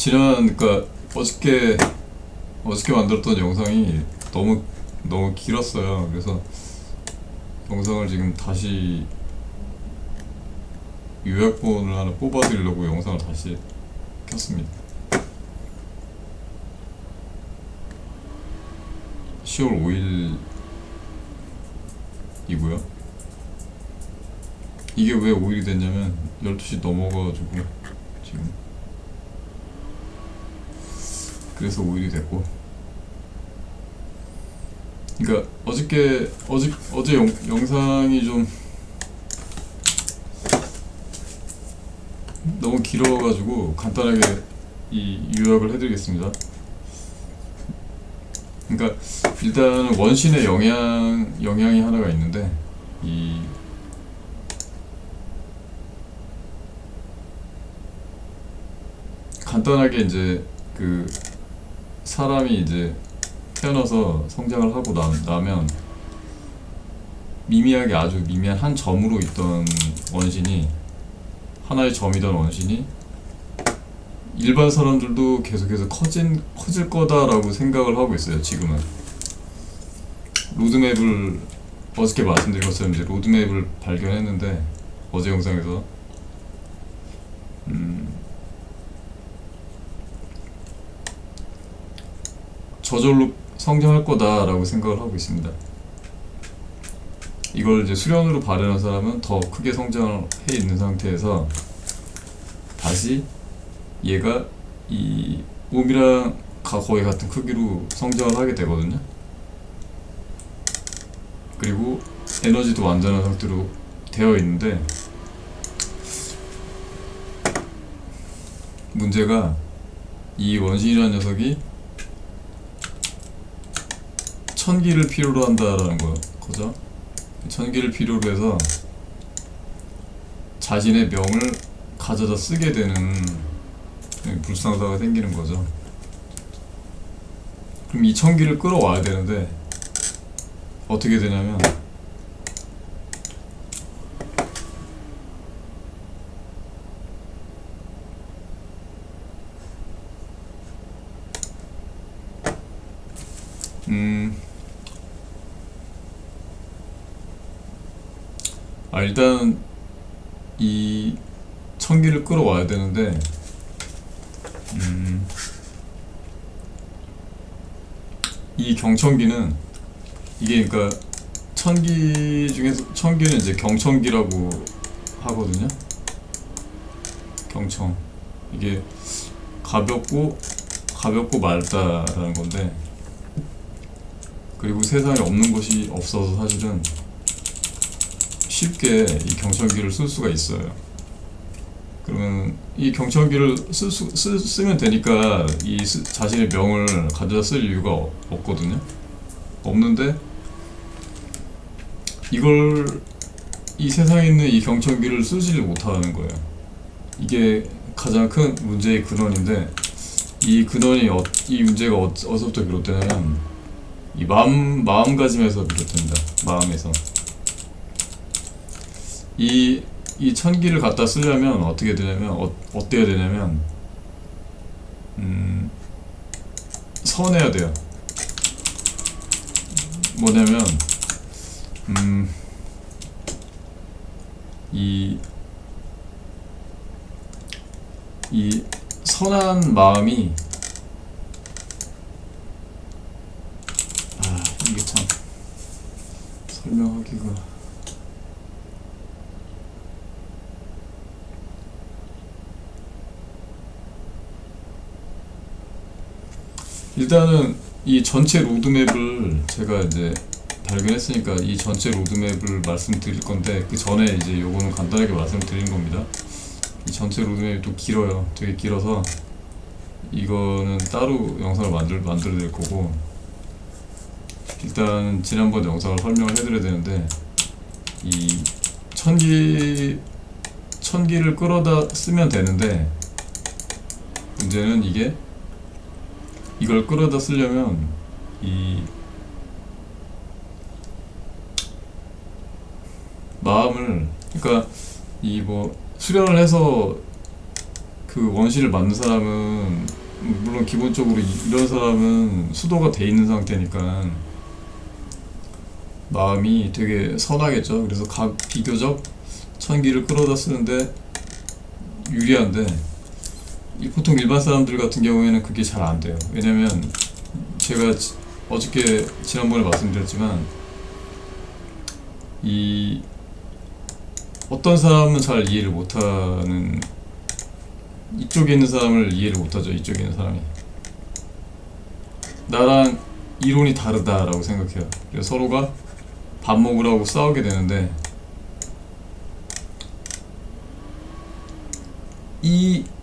그러니까 어저께 만들었던 영상이 너무 길었어요. 그래서 영상을 지금 다시 요약본을 하나 뽑아드리려고 영상을 다시 켰습니다. 10월 5일이고요. 이게 왜 5일이 됐냐면 12시 넘어가지고 지금 그래서 5일이 됐고, 그러니까 어제 영상이 좀 너무 길어가지고 간단하게 이 요약을 해드리겠습니다. 그러니까 일단 원신의 영향이 하나가 있는데, 이 간단하게 이제 그 사람이 이제 태어나서 성장을 하고 나면 미미하게 아주 미미한 한 점으로 있던 원신이, 하나의 점이던 원신이 일반 사람들도 계속해서 커질 거다라고 생각을 하고 있어요. 지금은 로드맵을 어저께 말씀드린 것처럼 이제 로드맵을 발견했는데, 어제 영상에서 저절로 성장할 거다라고 생각을 하고 있습니다. 이걸 이제 수련으로 바르는 사람은 더 크게 성장을 해 있는 상태에서 다시 얘가 이 몸이랑 거의 같은 크기로 성장을 하게 되거든요. 그리고 에너지도 완전한 상태로 되어 있는데, 문제가 이 원신이라는 녀석이 1000기를 필요로 한다라는 거죠. 1000기를 필요로 해서 자신의 명을 가져다 쓰게 되는 불상사가 생기는 거죠. 그럼 이 1000기를 끌어와야 되는데 어떻게 되냐면, 일단 이 1000기를 끌어와야 되는데, 이 경천기는, 이게 그러니까 1000기 중에서 1000기는 이제 경천기라고 하거든요. 경천, 이게 가볍고 맑다라는 건데, 그리고 세상에 없는 것이 없어서 사실은 쉽게 이 경천기를 쓸 수가 있어요. 그러면 이 경천기를 쓰면 되니까 자신의 명을 가져다 쓸 이유가 없거든요. 없는데 이 세상에 있는 이 경천기를 쓰지를 못하는 거예요. 이게 가장 큰 문제의 근원인데, 이 문제가 어디서부터 비롯되냐면 이 마음가짐에서 비롯됩니다. 마음에서. 이 1000기를 갖다 쓰려면 어떻게 되냐면, 어때야 되냐면, 선해야 돼요. 뭐냐면, 이 선한 마음이, 이게 참 설명하기가, 일단은 이 전체 로드맵을 제가 이제 발견했으니까 이 전체 로드맵을 말씀드릴 건데, 그 전에 이제 요거는 간단하게 말씀드린 겁니다. 이 전체 로드맵이 또 길어요. 되게 길어서 이거는 따로 영상을 만들어 드릴 거고, 일단 지난번 영상을 설명을 해드려야 되는데, 이 1000기를 끌어다 쓰면 되는데, 문제는 이걸 끌어다 쓰려면 이 마음을, 그러니까 이 수련을 해서 그 원신을 맞는 사람은 물론 기본적으로 이런 사람은 수도가 돼 있는 상태니까 마음이 되게 선하겠죠. 그래서 비교적 천기를 끌어다 쓰는데 유리한데 보통 일반 사람들 같은 경우에는 그게 잘 안 돼요. 왜냐면 제가 어저께 지난번에 말씀드렸지만 이 어떤 사람은 잘 이해를 못하는 이쪽에 있는 사람을 이해를 못하죠. 이쪽에 있는 사람이 나랑 이론이 다르다라고 생각해요. 그래서 서로가 밥 먹으라고 싸우게 되는데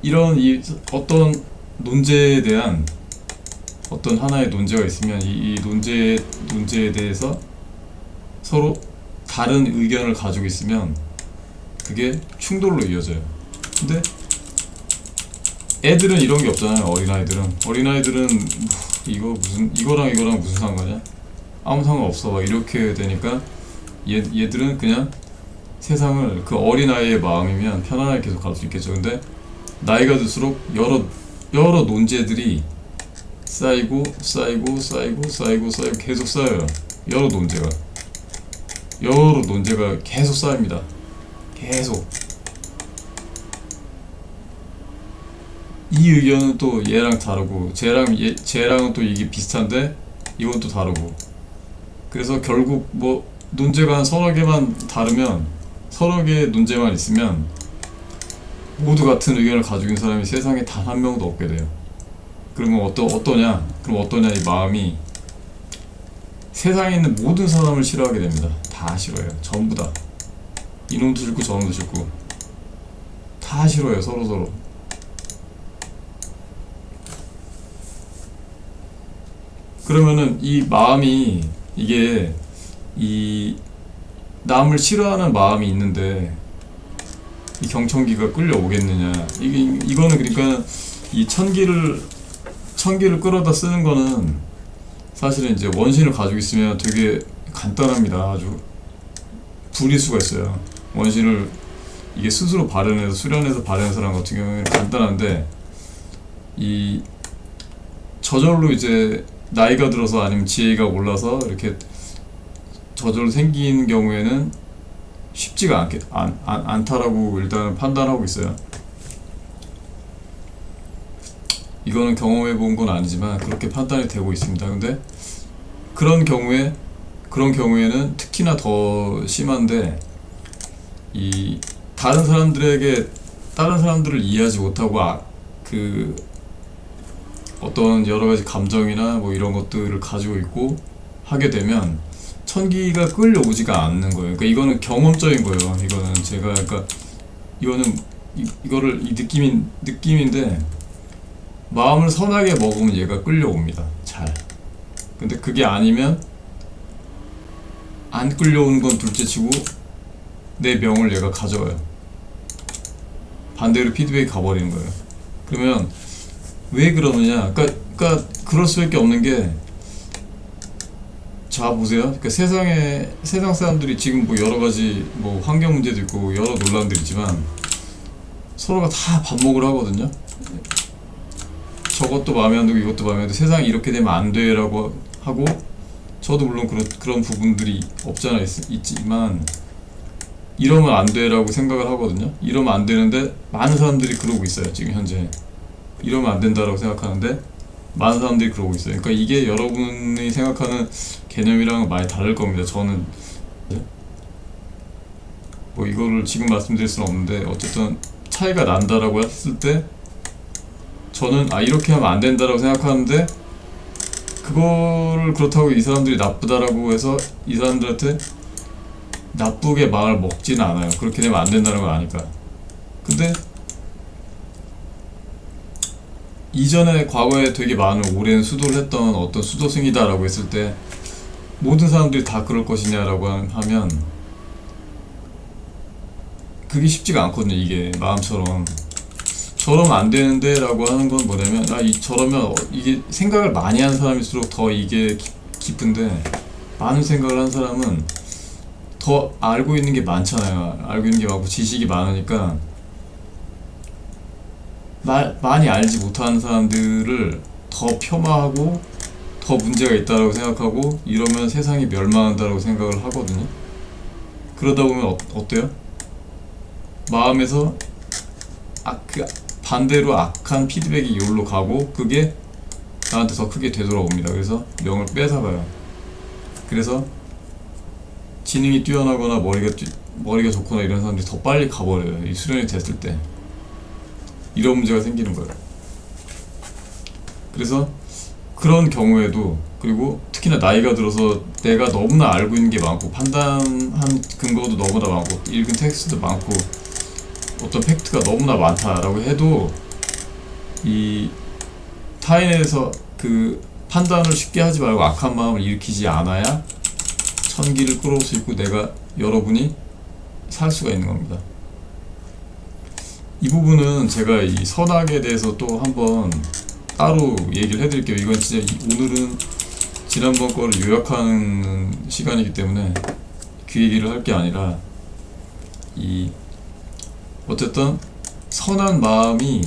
이런 어떤 논제에 대한 어떤 하나의 논제가 있으면 이 논제에 대해서 서로 다른 의견을 가지고 있으면 그게 충돌로 이어져요. 근데 애들은 이런 게 없잖아요. 어린아이들은 뭐 이거랑 무슨 상관이야? 아무 상관없어. 막 이렇게 되니까 얘들은 그냥 세상을 그 어린아이의 마음이면 편안하게 계속 갈 수 있겠죠. 근데 나이가 들수록 여러 논제들이 쌓이고 계속 쌓여요. 여러 논제가 계속 쌓입니다. 계속. 이 의견은 또 얘랑 다르고 쟤랑은 또 이게 비슷한데 이건 또 다르고. 그래서 결국 뭐 논제가 한 서너 개만 다르면 서너 개의 논제만 있으면 모두 같은 의견을 가지고 있는 사람이 세상에 단 한 명도 없게 돼요. 그러면 어떠냐? 이 마음이 세상에 있는 모든 사람을 싫어하게 됩니다. 다 싫어해요. 전부 다. 이놈도 싫고 저놈도 싫고 다 싫어해요. 서로. 그러면은 이 마음이 이게 이 남을 싫어하는 마음이 있는데 이 경천기가 끌려오겠느냐. 이거는 그러니까 이 천기를 끌어다 쓰는 거는 사실은 이제 원신을 가지고 있으면 되게 간단합니다. 아주 분리수가 있어요. 원신을 이게 스스로 수련해서 발현한 사람 같은 경우에는 간단한데 이 저절로 이제 나이가 들어서 아니면 지혜가 올라서 이렇게 저절로 생긴 경우에는 쉽지가 않다라고 일단 판단하고 있어요. 이거는 경험해 본 건 아니지만 그렇게 판단이 되고 있습니다. 근데 그런 경우에는 특히나 더 심한데 이 다른 사람들을 이해하지 못하고 그 어떤 여러 가지 감정이나 뭐 이런 것들을 가지고 있고 하게 되면 천기가 끌려오지가 않는 거예요. 그러니까 이거는 경험적인 거예요. 이거는 제가 이거를 느낌인데 마음을 선하게 먹으면 얘가 끌려옵니다. 잘. 근데 그게 아니면 안 끌려오는 건 둘째치고 내 명을 얘가 가져가요. 반대로 피드백이 가버리는 거예요. 그러면 왜 그러느냐? 그러니까 그럴 수밖에 없는 게, 자 보세요. 그러니까 세상 사람들이 지금 뭐 여러 가지 뭐 환경 문제도 있고 여러 논란들이 있지만 서로가 다 밥 먹으러 하거든요. 저것도 마음에 안 들고 이것도 마음에 안 들고 세상이 이렇게 되면 안 돼라고 하고, 저도 물론 그런 부분들이 없잖아 있지만 이러면 안 돼라고 생각을 하거든요. 이러면 안 되는데 많은 사람들이 그러고 있어요. 지금 현재 이러면 안 된다라고 생각하는데 많은 사람들이 그러고 있어요. 그러니까 이게 여러분이 생각하는 개념이랑 많이 다를 겁니다. 저는 뭐 이거를 지금 말씀드릴 수는 없는데 어쨌든 차이가 난다라고 했을 때 저는 이렇게 하면 안 된다라고 생각하는데, 그거를 그렇다고 이 사람들이 나쁘다라고 해서 이 사람들한테 나쁘게 마음을 먹지는 않아요. 그렇게 되면 안 된다는 걸 아니까. 근데 이전에 과거에 되게 많은 오랜 수도를 했던 어떤 수도승이다라고 했을 때 모든 사람들이 다 그럴 것이냐라고 하면 그게 쉽지가 않거든요. 이게 마음처럼 저러면 안 되는데 라고 하는 건 뭐냐면, 저러면 이게 생각을 많이 하는 사람일수록 더 이게 깊은데, 많은 생각을 한 사람은 더 알고 있는 게 많잖아요. 알고 있는 게 많고 지식이 많으니까 많이 알지 못하는 사람들을 더 폄하하고 더 문제가 있다라고 생각하고 이러면 세상이 멸망한다라고 생각을 하거든요. 그러다 보면 어때요? 마음에서 그 반대로 악한 피드백이 여기로 가고 그게 나한테 더 크게 되돌아옵니다. 그래서 명을 뺏어가요. 그래서 지능이 뛰어나거나 머리가 좋거나 이런 사람들이 더 빨리 가버려요. 이 수련이 됐을 때 이런 문제가 생기는 거예요. 그래서 그런 경우에도, 그리고 특히나 나이가 들어서 내가 너무나 알고 있는 게 많고 판단한 근거도 너무나 많고 읽은 텍스트도 많고 어떤 팩트가 너무나 많다라고 해도 이 타인에 대해서 그 판단을 쉽게 하지 말고 악한 마음을 일으키지 않아야 천기를 끌어올 수 있고 여러분이 살 수가 있는 겁니다. 이 부분은 제가 이 선악에 대해서 또 한번 따로 얘기를 해드릴게요. 이건 진짜 오늘은 지난번 거를 요약하는 시간이기 때문에 그 얘기를 할 게 아니라 어쨌든 선한 마음이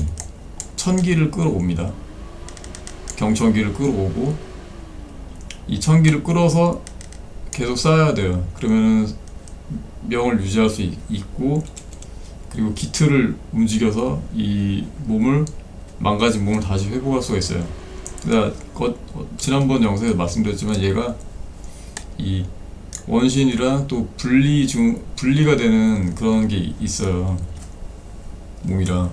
천기를 끌어옵니다. 경천기를 끌어오고 이 천기를 끌어서 계속 쌓아야 돼요. 그러면은 명을 유지할 수 있고, 그리고 기틀을 움직여서 이 망가진 몸을 다시 회복할 수가 있어요. 그러니까 지난번 영상에서 말씀드렸지만 얘가 이 원신이랑 또 분리가 되는 그런 게 있어요. 몸이랑.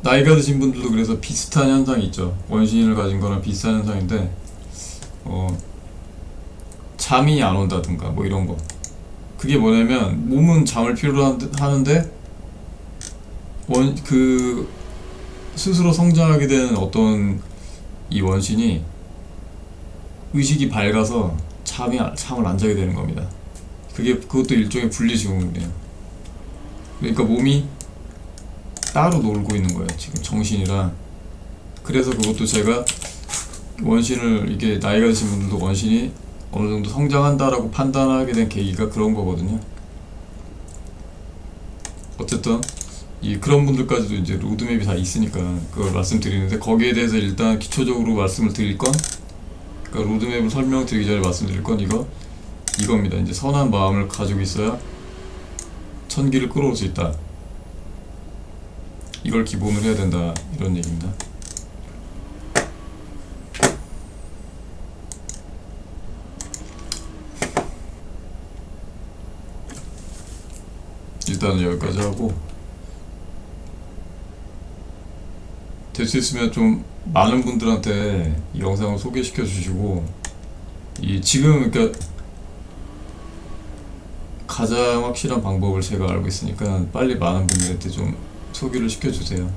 나이가 드신 분들도 그래서 비슷한 현상이 있죠. 원신을 가진 거랑 비슷한 현상인데 잠이 안 온다든가 뭐 이런 거. 그게 뭐냐면 몸은 잠을 필요로 하는데 스스로 성장하게 되는 어떤 이 원신이 의식이 밝아서 잠을 안 자게 되는 겁니다. 그것도 일종의 분리증후군이에요. 그러니까 몸이 따로 놀고 있는 거예요, 지금 정신이랑. 그래서 그것도 제가 원신을, 이게 나이가 드신 분들도 원신이 어느 정도 성장한다라고 판단하게 된 계기가 그런 거거든요. 어쨌든 그런 분들까지도 이제 로드맵이 다 있으니까 그걸 말씀드리는데, 거기에 대해서 일단 기초적으로 말씀을 드릴 건, 그러니까 로드맵을 설명드리기 전에 말씀드릴 건 이겁니다. 이제 선한 마음을 가지고 있어야 천기를 끌어올 수 있다. 이걸 기본으로 해야 된다, 이런 얘기입니다. 일단은 여기까지 하고, 될 수 있으면 좀 많은 분들한테 이 영상을 소개시켜 주시고, 지금 그러니까 가장 확실한 방법을 제가 알고 있으니까 빨리 많은 분들한테 좀 소개를 시켜주세요.